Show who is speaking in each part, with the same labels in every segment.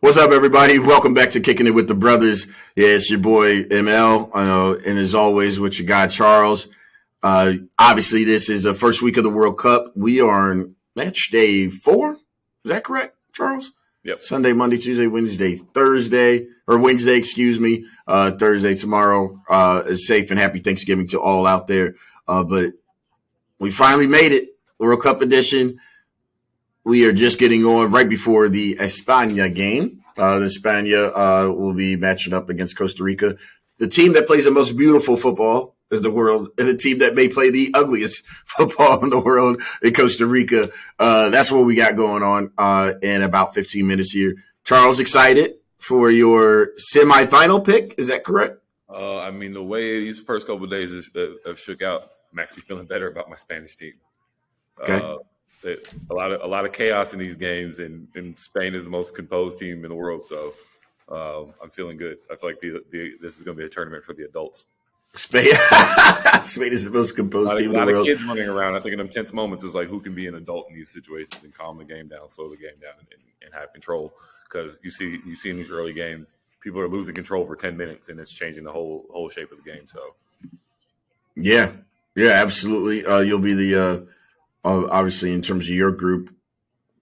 Speaker 1: What's up, everybody? Welcome back to Kicking It with the Brothers. Yeah, it's your boy ML, and as always, with your guy Charles. Obviously, this is the first week of the World Cup. We are on match day 4. Is that correct, Charles?
Speaker 2: Yep.
Speaker 1: Sunday, Monday, Tuesday, Wednesday, Thursday, or Wednesday, excuse me. Thursday, tomorrow. Is safe and happy Thanksgiving to all out there. But we finally made it, World Cup edition. We are just getting on right before the España game. España will be matching up against Costa Rica. The team that plays the most beautiful football in the world, and the team that may play the ugliest football in the world in Costa Rica. That's what we got going on in about 15 minutes here. Charles, excited for your semifinal pick. Is that correct?
Speaker 2: The way these first couple of days have shook out, I'm actually feeling better about my Spanish team.
Speaker 1: Okay.
Speaker 2: A lot of chaos in these games, and Spain is the most composed team in the world. So I'm feeling good. I feel like this is going to be a tournament for the adults.
Speaker 1: Spain is the most composed team in the world.
Speaker 2: A lot of kids running around. I think in them tense moments is like who can be an adult in these situations and calm the game down, slow the game down, and have control. Because you see in these early games, people are losing control for 10 minutes, and it's changing the whole shape of the game. So
Speaker 1: yeah, absolutely. You'll be the obviously in terms of your group.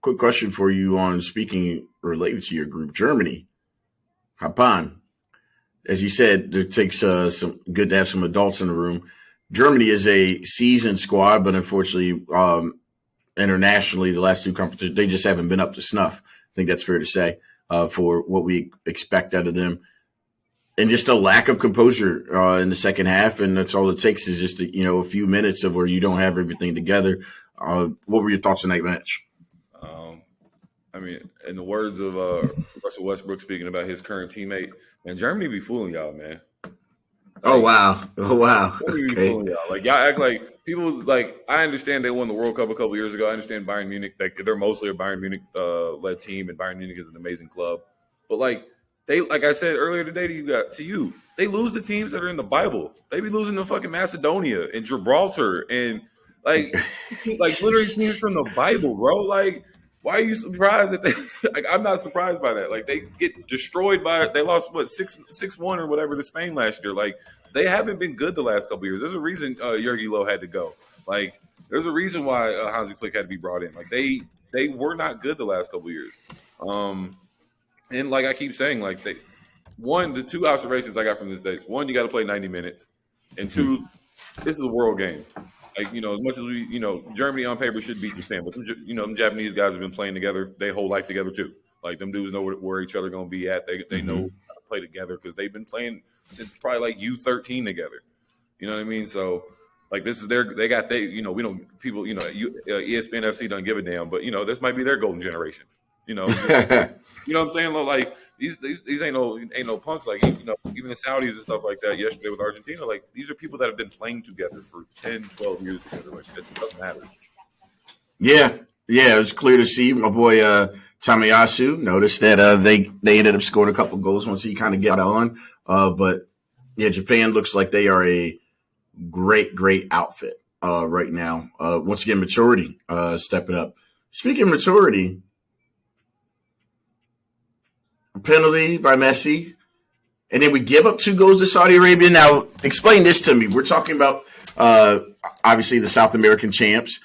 Speaker 1: Quick question for you on speaking related to your group, Germany. Japan. As you said, it takes some good to have some adults in the room. Germany is a seasoned squad, but unfortunately, internationally, the last two competitions, they just haven't been up to snuff. I think that's fair to say for what we expect out of them. And just a lack of composure in the second half, and that's all it takes is just a few minutes of where you don't have everything together. What were your thoughts on that match?
Speaker 2: In the words of Russell Westbrook speaking about his current teammate, man, Germany be fooling y'all, man.
Speaker 1: Oh wow!
Speaker 2: Germany be fooling y'all. Like y'all act like people. Like I understand they won the World Cup a couple years ago. I understand Bayern Munich. Like they're mostly a Bayern Munich led team, and Bayern Munich is an amazing club. But like I said earlier today to you, they lose the teams that are in the Bible. They be losing to fucking Macedonia and Gibraltar and like literally teams from the Bible, bro. Like. Why are you surprised that they? Like, I'm not surprised by that. Like they get destroyed they lost 6-1 or whatever to Spain last year. Like they haven't been good the last couple of years. There's a reason Jurgen Low had to go. Like there's a reason why Hansi Flick had to be brought in. Like they were not good the last couple of years. And like I keep saying, like the two observations I got from this day. One, you got to play 90 minutes, and two, this is a world game. Like, as much as we, Germany on paper should beat Japan, but, them Japanese guys have been playing together their whole life together, too. Like, them dudes know where each other going to be at. They know how to play together because they've been playing since probably like U13 together. You know what I mean? So, like, this is we don't, people, ESPN FC don't give a damn, but, this might be their golden generation. You know what I'm saying? Like, these ain't no punks. Like, even the Saudis and stuff like that yesterday with Argentina, like, these are people that have been playing together for 10, 12 years together. Like, it doesn't matter.
Speaker 1: Yeah, it was clear to see. My boy Tamayasu noticed that they ended up scoring a couple goals once he kind of got on. But, yeah, Japan looks like they are a great outfit right now. Once again, maturity stepping up. Speaking of maturity, penalty by Messi, and then we give up 2 goals to Saudi Arabia. Now, explain this to me. We're talking about, obviously, the South American champs.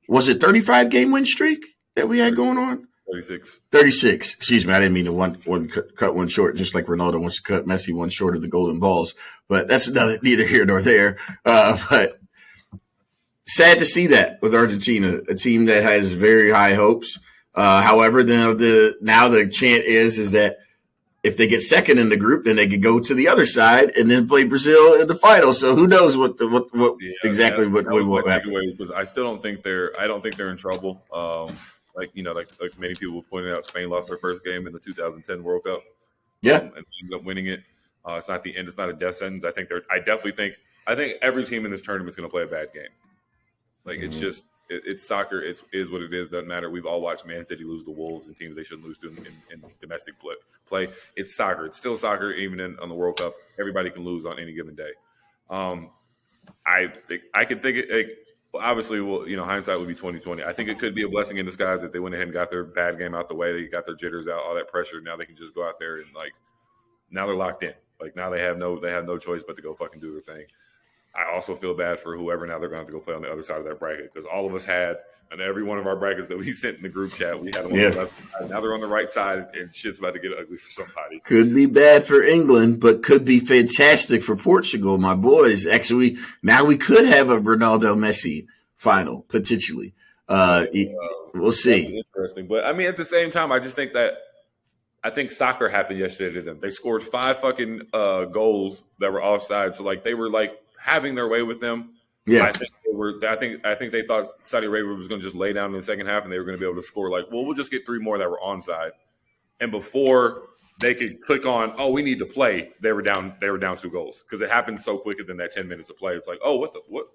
Speaker 1: Was it 35-game win streak that we had going on? 36. Excuse me. I didn't mean to cut one short, just like Ronaldo wants to cut Messi one short of the golden balls. But that's neither here nor there. But sad to see that with Argentina, a team that has very high hopes. However, the chant is that if they get second in the group, then they could go to the other side and then play Brazil in the final. So who knows what exactly what happen?
Speaker 2: Because I still don't think they're in trouble. Like many people were pointing out, Spain lost their first game in the 2010 World Cup.
Speaker 1: Yeah,
Speaker 2: and ended up winning it. It's not the end. It's not a death sentence. I think every team in this tournament is going to play a bad game. Like it's just. It's soccer. It is what it is. Doesn't matter. We've all watched Man City lose to Wolves and teams they shouldn't lose to in domestic play. It's soccer. It's still soccer, even on the World Cup. Everybody can lose on any given day. I could think obviously, well, hindsight would be 2020. I think it could be a blessing in disguise that they went ahead and got their bad game out the way. They got their jitters out, all that pressure. Now they can just go out there and now they're locked in. Like now they have no choice but to go fucking do their thing. I also feel bad for whoever now they're going to have to go play on the other side of that bracket because all of us had on every one of our brackets that we sent in the group chat, we had them on the left side. Now they're on the right side, and shit's about to get ugly for somebody.
Speaker 1: Could be bad for England, but could be fantastic for Portugal, my boys. Actually, now we could have a Ronaldo Messi final potentially. We'll see.
Speaker 2: Interesting, but I mean, at the same time, I just think that soccer happened yesterday to them. They scored 5 fucking goals that were offside, so they were having their way with them.
Speaker 1: Yeah,
Speaker 2: I think they thought Saudi Arabia was going to just lay down in the second half, and they were going to be able to score. We'll just get 3 more that were onside. And before they could click on, we need to play, they were down 2 goals because it happened so quick within that 10 minutes of play. It's what?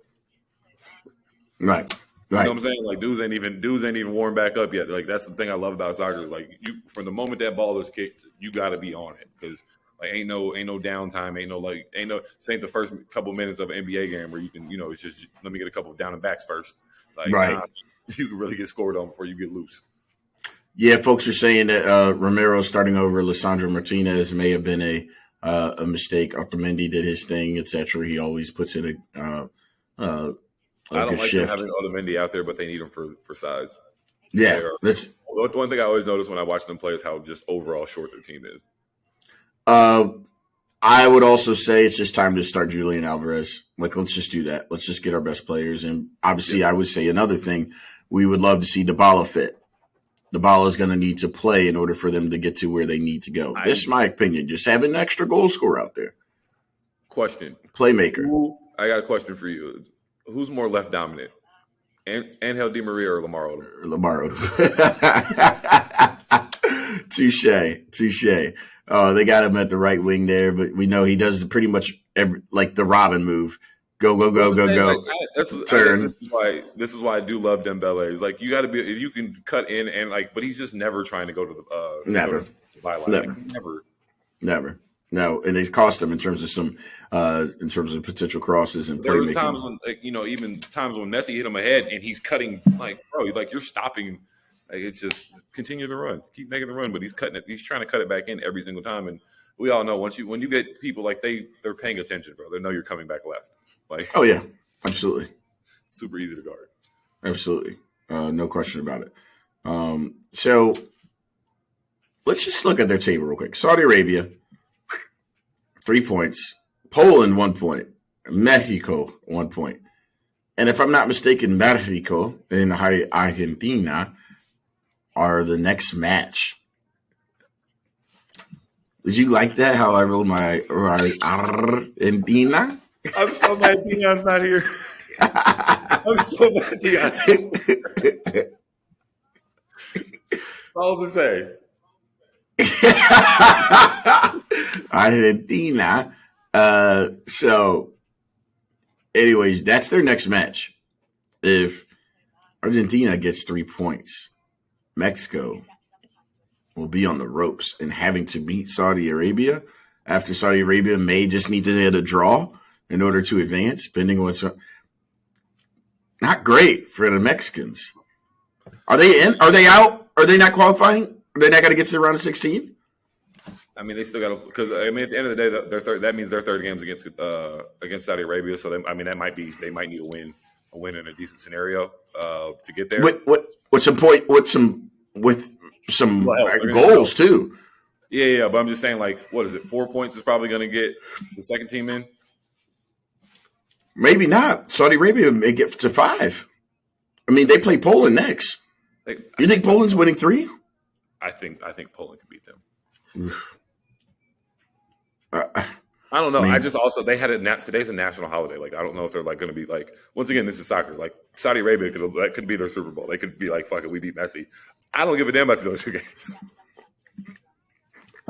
Speaker 1: Right.
Speaker 2: You know what I'm saying? Dudes ain't even warmed back up yet. That's the thing I love about soccer is from the moment that ball is kicked, you got to be on it because ain't no downtime, this ain't the first couple minutes of an NBA game where you can it's just let me get a couple of down and backs first.
Speaker 1: Right.
Speaker 2: You can really get scored on before you get loose.
Speaker 1: Yeah, folks are saying that Romero starting over Lisandro Martinez may have been a mistake. Otamendi did his thing, etc. He always puts in a
Speaker 2: I don't like
Speaker 1: shift.
Speaker 2: them having Otamendi out there, but they need him for size.
Speaker 1: Yeah,
Speaker 2: that's one thing I always notice when I watch them play is how just overall short their team is.
Speaker 1: I would also say it's just time to start Julian Alvarez. Let's just do that. Let's just get our best players. And obviously, I would say another thing, we would love to see Dybala fit. Dybala is going to need to play in order for them to get to where they need to go. This is my opinion. Just have an extra goal scorer out there.
Speaker 2: Question.
Speaker 1: Playmaker.
Speaker 2: I got a question for you. Who's more left dominant? Angel Di Maria or Lamar Odom?
Speaker 1: Lamar Odom. Touche. They got him at the right wing there, but we know he does pretty much the Robin move. Go. Turn.
Speaker 2: This is why I do love Dembele. It's you got to be if you can cut in and but he's just never trying to go to the
Speaker 1: never. Never. No, and it cost them in terms of potential crosses and playmaking.
Speaker 2: There was times when even times when Messi hit him ahead and he's cutting bro, you're stopping. It's just continue to run, keep making the run, but he's cutting it. He's trying to cut it back in every single time, and we all know when you get people they're paying attention, bro. They know you're coming back left.
Speaker 1: Oh yeah, absolutely.
Speaker 2: Super easy to guard.
Speaker 1: Absolutely, no question about it. So let's just look at their table real quick. Saudi Arabia, 3 points. Poland, 1 point. Mexico, 1 point. And if I'm not mistaken, Mexico and Argentina are the next match. Did you like that? How I rolled my Argentina?
Speaker 2: I'm so mad Dion's not here. I'm so mad Dion's here. That's all to say.
Speaker 1: Argentina. So, anyways, that's their next match. If Argentina gets 3 points, Mexico will be on the ropes and having to beat Saudi Arabia after Saudi Arabia may just need to get a draw in order to advance, depending on what's not great for the Mexicans. Are they in? Are they out? Are they not qualifying? Are they not going to get to the round of 16?
Speaker 2: I mean, they still got to because at the end of the day, that means their third game's against Saudi Arabia. So they might need a win in a decent scenario to get there.
Speaker 1: With some goals too.
Speaker 2: Yeah. But I'm just saying, what is it? 4 points is probably going to get the second team in.
Speaker 1: Maybe not. Saudi Arabia may get to 5. I mean, they play Poland next. You think Poland's winning 3?
Speaker 2: I think Poland can beat them.
Speaker 1: I
Speaker 2: don't know. I just also they had today's a national holiday. I don't know if they're going to be once again this is soccer. Saudi Arabia that could be their Super Bowl. They could be fuck it, we beat Messi. I don't give a damn about those 2 games.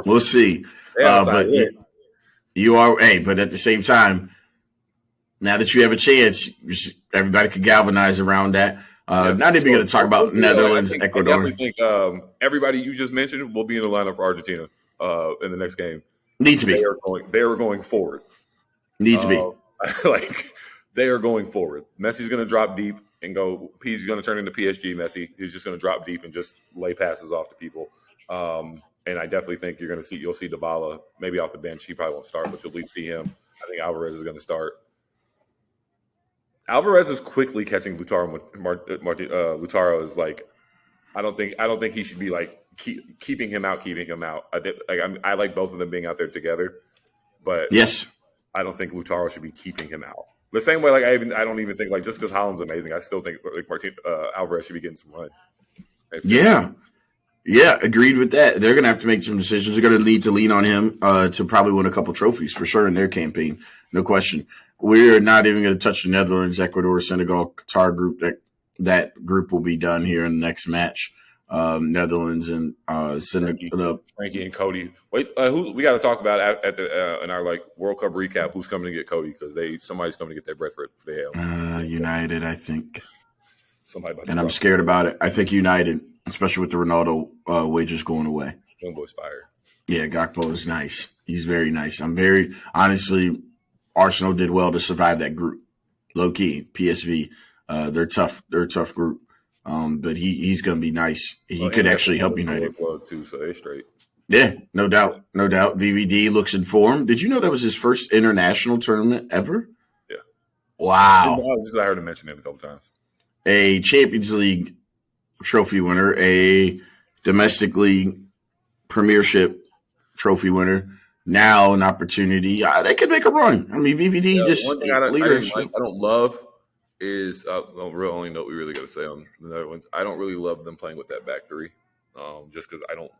Speaker 1: We'll see. But you are but at the same time, now that you have a chance, everybody could galvanize around that. Not even going to talk about Netherlands, Ecuador.
Speaker 2: I definitely think everybody you just mentioned will be in the lineup for Argentina in the next game.
Speaker 1: Need to be.
Speaker 2: They are going forward.
Speaker 1: Need to be.
Speaker 2: they are going forward. Messi's going to drop deep and go. He's going to turn into PSG Messi. He's just going to drop deep and just lay passes off to people. And I definitely think you'll see Dybala maybe off the bench. He probably won't start, but you'll at least see him. I think Alvarez is going to start. Alvarez is quickly catching Lautaro. Lautaro is like, I don't think he should be like keeping him out. I like both of them being out there together, but
Speaker 1: yes,
Speaker 2: I don't think Lautaro should be keeping him out. The same way, like I don't even think like just because Haaland's amazing, I still think like Alvarez should be getting some run.
Speaker 1: Yeah, agreed with that. They're going to have to make some decisions. They're going to need to lean on him to probably win a couple trophies for sure in their campaign. No question. We're not even going to touch the Netherlands, Ecuador, Senegal, Qatar group. That group will be done here in the next match. Netherlands and Senegal.
Speaker 2: Frankie and Cody. Wait, we got to talk about in our like World Cup recap. Who's coming to get Cody because somebody's coming to get their breath for the
Speaker 1: United, I think.
Speaker 2: Somebody,
Speaker 1: and I'm scared about it. I think United, especially with the Ronaldo wages going away.
Speaker 2: Young boy's fire.
Speaker 1: Yeah, Gakpo is nice. He's very nice. Honestly, Arsenal did well to survive that group. Low key, PSV. They're tough. They're a tough group. But he's going to be nice. He could actually help United.
Speaker 2: Too, so they're straight.
Speaker 1: Yeah, no doubt. No doubt. VVD looks informed. Did you know that was his first international tournament ever?
Speaker 2: Yeah.
Speaker 1: Wow.
Speaker 2: I heard him mention it a couple times.
Speaker 1: A Champions League trophy winner, a domestic league premiership trophy winner. Now an opportunity. They could make a run. I mean, VVD
Speaker 2: one thing I don't love is only note we really got to say on the Netherlands. I don't really love them playing with that back three, just because I don't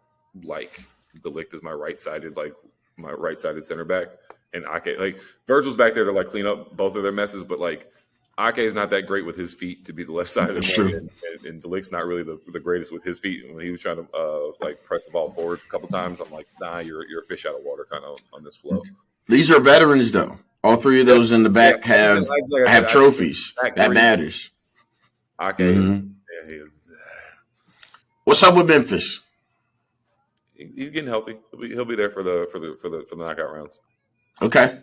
Speaker 2: like De Ligt as my right-sided center back, and Ake like Virgil's back there to like clean up both of their messes, but like Ake is not that great with his feet to be the left side of the man, and De Ligt's not really the greatest with his feet. And when he was trying to like press the ball forward a couple times, I'm like, nah, you're a fish out of water kind of on this flow.
Speaker 1: These are veterans, though. All three of those in the back have trophies. That matters.
Speaker 2: Ake
Speaker 1: What's up with Memphis?
Speaker 2: He's getting healthy. He'll be there for the knockout rounds.
Speaker 1: Okay,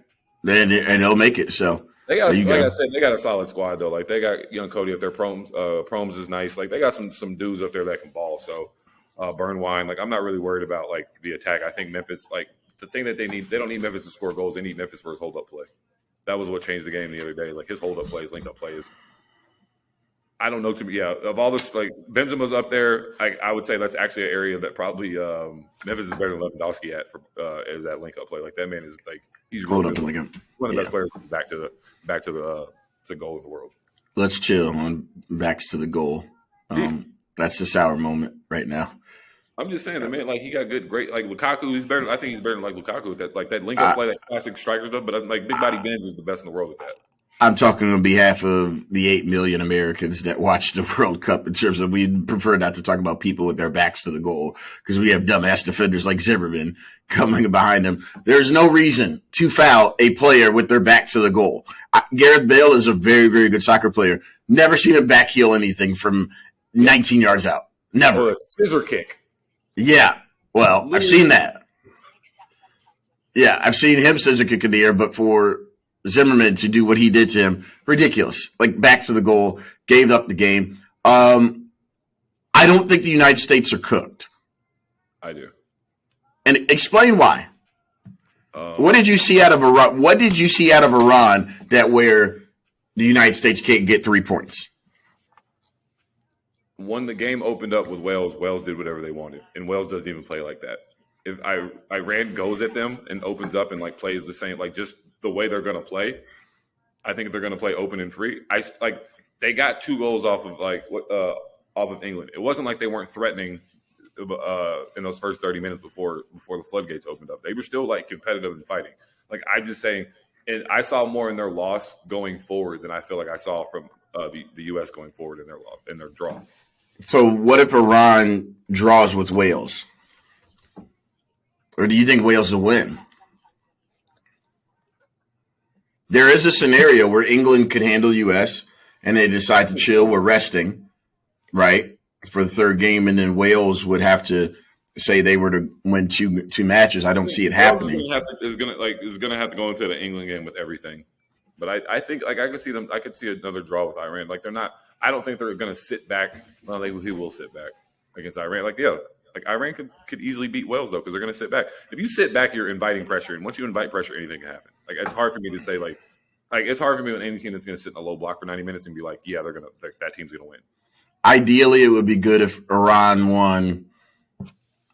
Speaker 1: and they'll make it. So.
Speaker 2: They got, like I said, they got a solid squad though. Like they got young Cody up there. Promes is nice. Like they got some dudes up there that can ball. So Burnwine. Like I'm not really worried about like the attack. I think Memphis. Like the thing that they don't need Memphis to score goals. They need Memphis for his hold up play. That was what changed the game the other day. Like his hold up plays, link up plays. I don't know of all this. Like Benzema's up there. I would say that's actually an area that probably Memphis is better than Lewandowski at is that link up play. Like that man is like he's really one of the best players back to the goal in the world.
Speaker 1: Let's chill on backs to the goal. That's the sour moment right now.
Speaker 2: I'm just saying, man, like he got great. Like Lukaku, he's better. I think he's better than like Lukaku. That link up play, that classic striker stuff. But like Big Body Benz is the best in the world at that.
Speaker 1: I'm talking on behalf of the 8 million Americans that watch the World Cup in terms of we prefer not to talk about people with their backs to the goal because we have dumbass defenders like Zimmerman coming behind them. There's no reason to foul a player with their back to the goal. Gareth Bale is a very, very good soccer player. Never seen him backheel anything from 19 yards out. Never.
Speaker 2: Or a scissor kick.
Speaker 1: Yeah. Well, I've seen that. Yeah, I've seen him scissor kick in the air, but for Zimmerman to do what he did to him, ridiculous. Like back to the goal, gave up the game. I don't think the United States are cooked.
Speaker 2: I do.
Speaker 1: And explain why. What did you see out of Iran? What did you see out of Iran that where the United States can't get 3 points?
Speaker 2: When the game opened up with Wales, Wales did whatever they wanted, and Wales doesn't even play like that. If Iran goes at them and opens up and like plays the same, like just the way they're going to play, I think they're going to play open and free. They got 2 goals off of England. It wasn't like they weren't threatening in those first 30 minutes before the floodgates opened up. They were still like competitive and fighting. Like I'm just saying, and I saw more in their loss going forward than I feel like I saw from the U.S. going forward in their draw.
Speaker 1: So what if Iran draws with Wales? Or do you think Wales will win? There is a scenario where England could handle U.S. and they decide to chill. We're resting, right, for the third game, and then Wales would have to say they were to win two matches. I don't see it happening.
Speaker 2: Is going to have to go into the England game with everything. But I think like I could see them. I could see another draw with Iran. Like they're not. I don't think they're going to sit back. Well, he will sit back against Iran. Like yeah, like Iran could easily beat Wales though because they're going to sit back. If you sit back, you're inviting pressure, and once you invite pressure, anything can happen. Like it's hard for me to say like it's hard for me when any team that's going to sit in a low block for 90 minutes and be like, yeah, that team's going to win.
Speaker 1: Ideally, it would be good if Iran won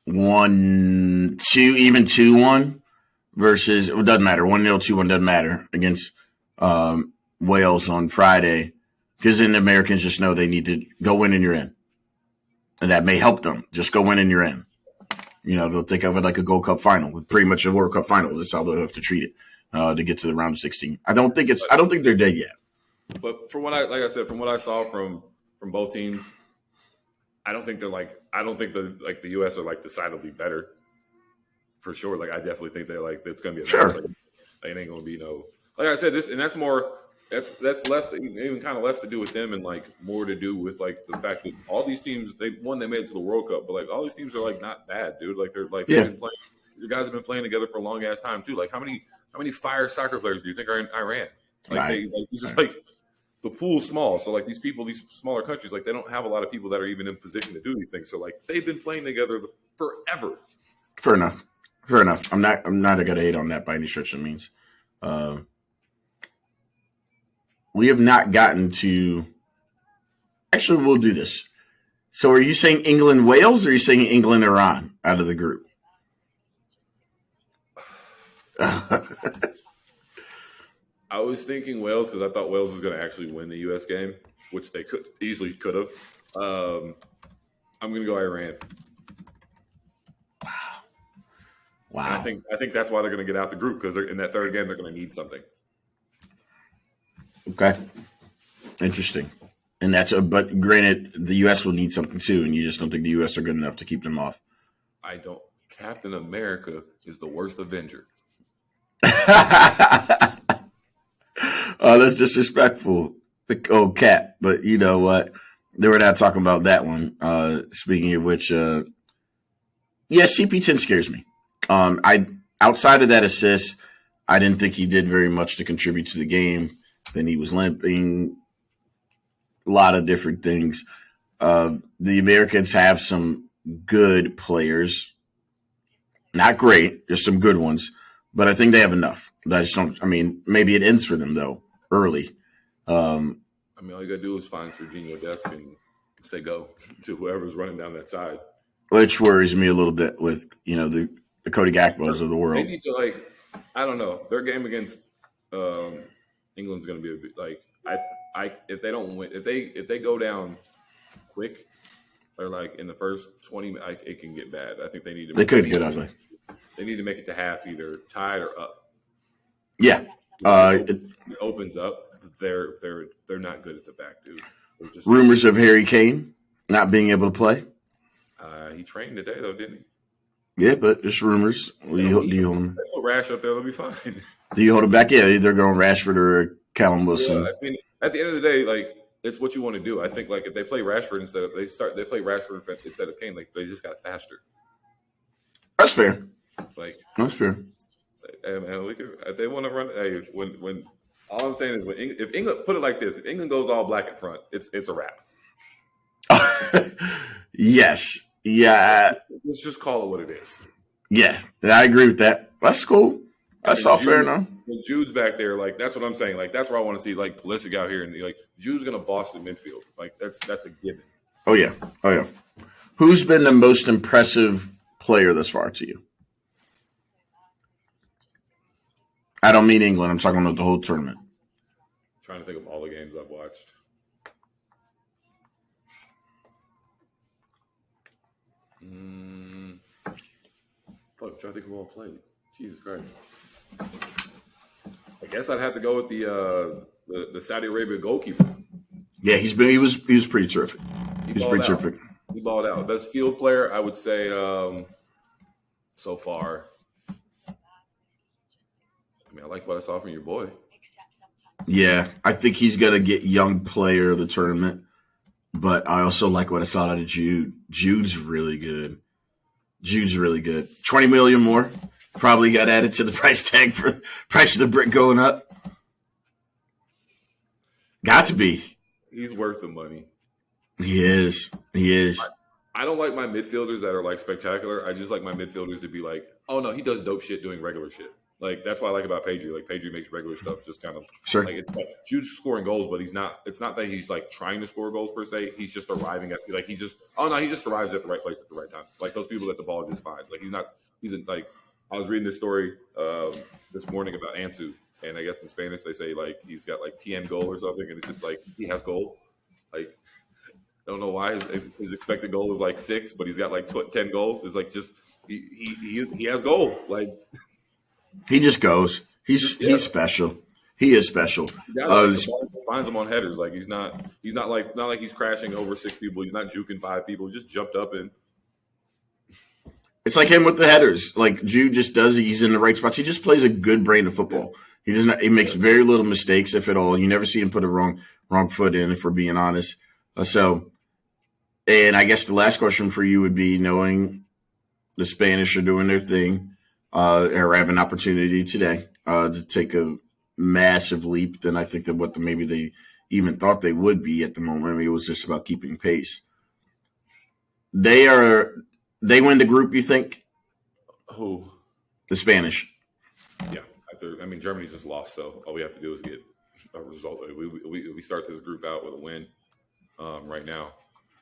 Speaker 1: 1-2, even 2-1 versus it doesn't matter 1-0, 2-1 doesn't matter against Wales on Friday because then the Americans just know they need to go win and you're in, and that may help them. Just go win and you're in. They'll think of it like a Gold Cup final, pretty much a World Cup final. That's how they'll have to treat it to get to the round of 16. I don't think they're dead yet.
Speaker 2: But from what I saw from both teams, I don't think the U.S. are like decidedly better for sure. Like I definitely think they're like it's going to be a match. Like, it ain't going to be no. Like I said, that's more. That's less even kind of less to do with them and like more to do with like the fact that all these teams they made it to the World Cup, but like all these teams are like not bad, dude. Like they're like they've been playing. These guys have been playing together for a long ass time too. Like how many fire soccer players do you think are in Iran? Like these are like the pool's small, so like these smaller countries, like they don't have a lot of people that are even in position to do these things. So like they've been playing together forever.
Speaker 1: Fair enough. I'm not gonna hate on that by any stretch of the means. We have not gotten to. Actually, we'll do this. So, are you saying England Wales, or are you saying England Iran out of the group?
Speaker 2: I was thinking Wales because I thought Wales was going to actually win the U.S. game, which they could have. I'm going to go Iran.
Speaker 1: Wow.
Speaker 2: And I think that's why they're going to get out the group because in that third game they're going to need something.
Speaker 1: Okay. Interesting. And but granted, the U.S. will need something too, and you just don't think the U.S. are good enough to keep them off.
Speaker 2: I don't. Captain America is the worst Avenger.
Speaker 1: That's disrespectful. The old Cap. But you know what? They were not talking about that one. Speaking of which, CP10 scares me. Outside of that assist, I didn't think he did very much to contribute to the game. Then he was limping. A lot of different things. The Americans have some good players. Not great, just some good ones. But I think they have enough. Maybe it ends for them, though, early.
Speaker 2: All you got to do is find Serginho Dest and say go to whoever's running down that side.
Speaker 1: Which worries me a little bit with, the Cody Gakpos of the world.
Speaker 2: They need to, I don't know. Their game against England's going to be a bit, if they don't win, if they go down quick or, in the first 20 minutes, it can get bad. I think they need to –
Speaker 1: They could get ugly.
Speaker 2: They need to make it to half either tied or up.
Speaker 1: Yeah.
Speaker 2: It opens up. They're not good at the back, dude.
Speaker 1: Rumors of Harry Kane not being able to play.
Speaker 2: He trained today, though, didn't
Speaker 1: he? Yeah, but just rumors. Do you hold him?
Speaker 2: Rash up there, they'll be fine.
Speaker 1: Do you hold him back? Yeah, either going Rashford or Callum Wilson.
Speaker 2: Yeah, at the end of the day, it's what you want to do. I think if they play Rashford they play Rashford instead of Kane, they just got faster.
Speaker 1: That's fair. That's fair.
Speaker 2: Hey man, if they want to run. Hey, when all I'm saying is if England put it like this, if England goes all black in front, it's a wrap.
Speaker 1: Yes. Yeah.
Speaker 2: Let's just call it what it is.
Speaker 1: Yeah, I agree with that. That's cool. That's all fair enough.
Speaker 2: When Jude's back there, that's what I'm saying. That's where I want to see Pulisic out here, and Jude's gonna boss the midfield. That's a given.
Speaker 1: Oh yeah. Who's been the most impressive player thus far to you? I don't mean England. I'm talking about the whole tournament.
Speaker 2: I'm trying to think of all the games I've watched. I'm trying to think who all played. Jesus Christ. I guess I'd have to go with the Saudi Arabia goalkeeper.
Speaker 1: Yeah, he was pretty terrific. He was pretty terrific.
Speaker 2: He balled out. Best field player, I would say, so far. I like what I saw from your boy.
Speaker 1: Yeah, I think he's going to get young player of the tournament. But I also like what I saw out of Jude. Jude's really good. 20 million more. Probably got added to the price tag for the price of the brick going up. Got to be.
Speaker 2: He's worth the money.
Speaker 1: He is. He is.
Speaker 2: I don't like my midfielders that are like spectacular. I just like my midfielders to be like, oh no, he does dope shit doing regular shit. Like that's what I like about Pedri. Like Pedri makes regular stuff just kind of
Speaker 1: Sure.
Speaker 2: like it's like huge scoring goals, but he's not. It's not that he's like trying to score goals per se. He's just arriving at like he just he just arrives at the right place at the right time. Like those people that the ball just finds. Like he's not. He's like I was reading this story this morning about Ansu, and I guess in Spanish they say like he's got like 10 goal or something, and it's just like he has goal. Like I don't know why his expected goal is like 6, but he's got like 10 goals. It's like just he has goal. Like
Speaker 1: he just goes. He's special. He is special.
Speaker 2: Finds him on headers. Like he's not like he's crashing over 6 people. He's not juking 5 people. He just jumped up and.
Speaker 1: It's like him with the headers. Like Jude just does. He's in the right spots. He just plays a good brand of football. He does not. He makes very little mistakes, if at all. You never see him put a wrong foot in. If we're being honest. And I guess the last question for you would be, knowing the Spanish are doing their thing, or have an opportunity today to take a massive leap than I think that what maybe they even thought they would be at the moment. I mean, it was just about keeping pace. They win the group, you think?
Speaker 2: Who?
Speaker 1: The Spanish.
Speaker 2: Yeah. I mean, Germany's just lost, so all we have to do is get a result. We start this group out with a win right now.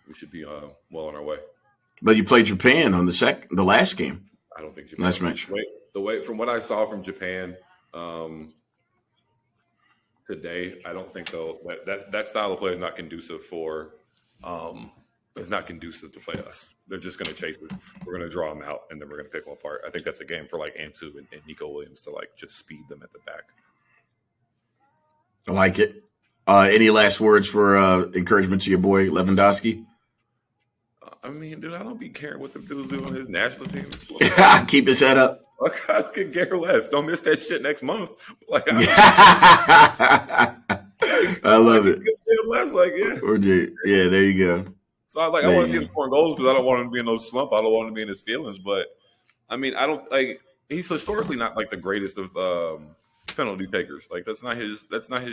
Speaker 2: We should be well on our way.
Speaker 1: But you played Japan on the last game.
Speaker 2: I don't think Japan.
Speaker 1: Last match.
Speaker 2: The way from what I saw from Japan today, I don't think that style of play is not conducive for. It's not conducive to play us. They're just going to chase us. We're going to draw them out, and then we're going to pick them apart. I think that's a game for like Ansu and Nico Williams to like just speed them at the back.
Speaker 1: I like it. Any last words for encouragement to your boy Lewandowski?
Speaker 2: I mean, dude, I don't be caring what the dude's doing on his national team.
Speaker 1: Keep his head up.
Speaker 2: I could care less. Don't miss that shit next month. Like,
Speaker 1: I love it.
Speaker 2: Less, like,
Speaker 1: yeah, there you go.
Speaker 2: So I want to see him scoring goals because I don't want him to be in no slump. I don't want him to be in his feelings. But I mean, I don't like. He's historically not like the greatest of penalty takers. Like that's not his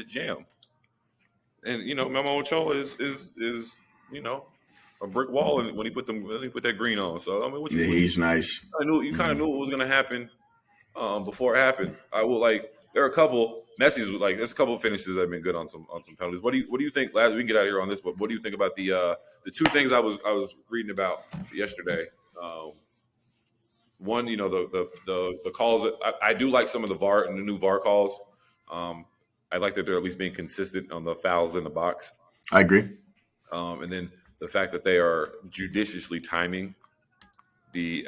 Speaker 2: jam. And Memo Ochoa is a brick wall, and when he put that green on. So I mean,
Speaker 1: he's nice.
Speaker 2: You kind of knew what was going to happen before it happened. I will like. There are a couple. Messi's like. There's a couple of finishes that have been good on some penalties. What do you think? We can get out of here on this, but what do you think about the 2 things I was reading about yesterday? One, the calls. I do like some of the VAR and the new VAR calls. I like that they're at least being consistent on the fouls in the box.
Speaker 1: I agree.
Speaker 2: And then the fact that they are judiciously timing the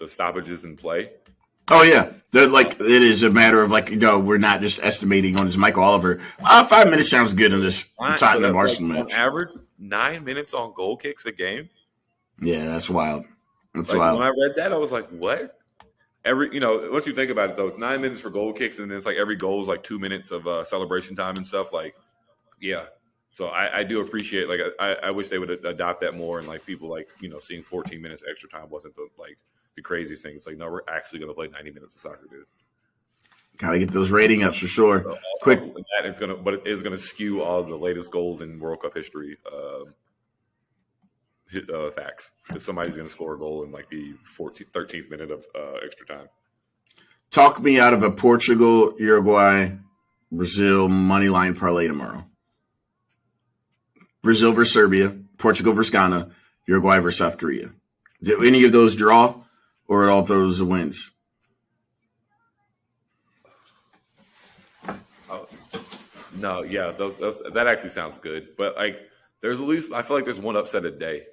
Speaker 2: stoppages in play.
Speaker 1: Oh yeah, it is a matter of we're not just estimating on this Michael Oliver. 5 minutes sounds good in this Tottenham Arsenal match.
Speaker 2: On average, 9 minutes on goal kicks a game.
Speaker 1: Yeah, that's wild. That's
Speaker 2: wild. When I read that, I was like, what? Once you think about it, though, it's 9 minutes for goal kicks, and then it's like every goal is like 2 minutes of celebration time and stuff. Like, yeah. So I do appreciate, like, I wish they would adopt that more, and like people like seeing 14 minutes extra time wasn't the craziest thing. It's like, no, we're actually going to play 90 minutes of soccer, dude.
Speaker 1: Gotta get those rating ups for sure.
Speaker 2: So,
Speaker 1: Quick,
Speaker 2: but it is gonna skew all the latest goals in World Cup history. Facts. Because somebody's going to score a goal in like the 13th minute of extra time.
Speaker 1: Talk me out of a Portugal, Uruguay, Brazil money line parlay tomorrow. Brazil versus Serbia, Portugal versus Ghana, Uruguay versus South Korea. Do any of those draw, or are all those wins?
Speaker 2: No, yeah, that actually sounds good. But like, there's at least I feel like there's one upset a day.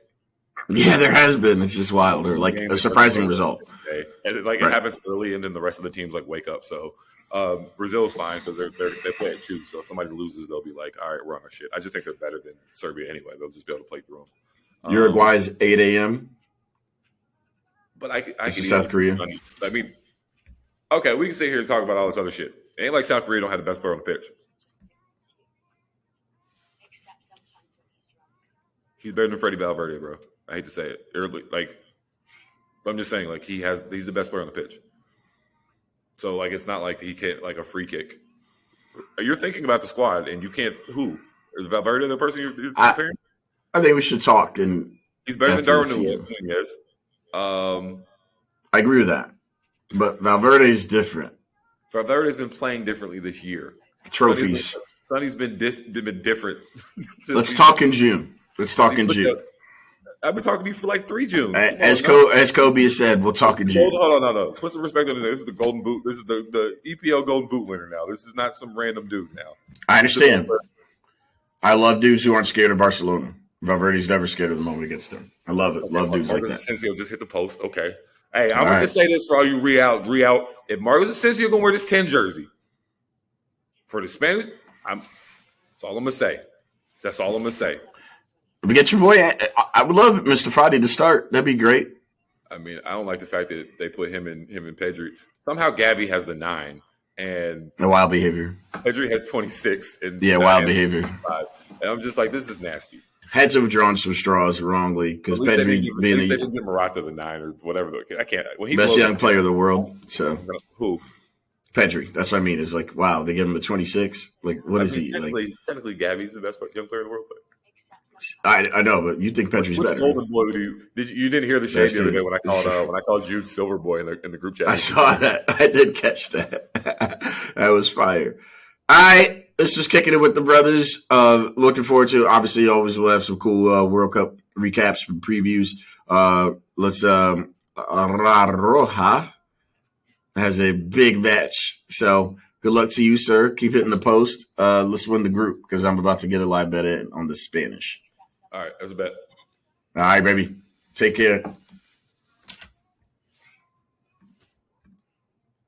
Speaker 1: Yeah, there has been. It's just wild, or like a surprising result.
Speaker 2: And it happens early, and then the rest of the teams like wake up. So Brazil's fine because they play at 2. So if somebody loses, they'll be like, all right, we're on our shit. I just think they're better than Serbia anyway. They'll just be able to play through them.
Speaker 1: Uruguay's 8 a.m.
Speaker 2: But I can
Speaker 1: South Korea.
Speaker 2: I mean, okay, we can sit here and talk about all this other shit. It ain't like South Korea don't have the best player on the pitch. He's better than Freddie Valverde, bro. I hate to say it. But I'm just saying, like, he's the best player on the pitch. So, like, it's not like he can't, like, a free kick. You're thinking about the squad, and you can't. Who is Valverde the person you're
Speaker 1: I
Speaker 2: comparing?
Speaker 1: I think we should talk and
Speaker 2: He's better than
Speaker 1: after the
Speaker 2: Darwin
Speaker 1: season.
Speaker 2: Nunez.
Speaker 1: I agree with that, but Valverde is different.
Speaker 2: Valverde's been playing differently this year.
Speaker 1: Trophies.
Speaker 2: Sonny's been different.
Speaker 1: Let's talk in June. Let's talk in June.
Speaker 2: I've been talking to you for like 3 Junes.
Speaker 1: As Kobe said, we'll talk in June.
Speaker 2: Hold on, no. Put some respect on this. This is the Golden Boot. This is the EPL Golden Boot winner now. This is not some random dude now.
Speaker 1: I understand. I love dudes who aren't scared of Barcelona. Valverde's never scared of the moment against them. I love it. Love dudes like that.
Speaker 2: Asensio just hit the post. Okay. Hey, I'm going to say this for all you re-out. If Marcos Asensio going to wear this 10 jersey for the Spanish, that's all I'm going to say. That's all I'm going to say.
Speaker 1: We get your boy. I would love Mr. Friday to start. That'd be great.
Speaker 2: I mean, I don't like the fact that they put him and Pedri. Somehow Gabby has the 9, and
Speaker 1: wild behavior.
Speaker 2: Pedri has 26. And
Speaker 1: wild behavior.
Speaker 2: 5. And I'm just like, this is nasty.
Speaker 1: Had to have drawn some straws wrongly because Pedri being
Speaker 2: they didn't give Morata the 9 or whatever. I can't.
Speaker 1: Best young player of the world. So
Speaker 2: who?
Speaker 1: Pedri. That's what I mean. It's like, wow, they give him a 26. Like, what is he?
Speaker 2: Technically, Gabby's the best young player in the world. But
Speaker 1: I know, but you think Pedri's better.
Speaker 2: Golden boy you didn't hear the shade the other day when I called Jude Silver Boy in the group chat.
Speaker 1: I saw that. I did catch that. That was fire. All right, let's just kicking it with the brothers. Looking forward to. Obviously, always we'll have some cool World Cup recaps and previews. Let's Roja has a big match, so good luck to you, sir. Keep hitting the post. Let's win the group because I'm about to get a live bet in on the Spanish.
Speaker 2: All right, that's a bet.
Speaker 1: All right, baby. Take care.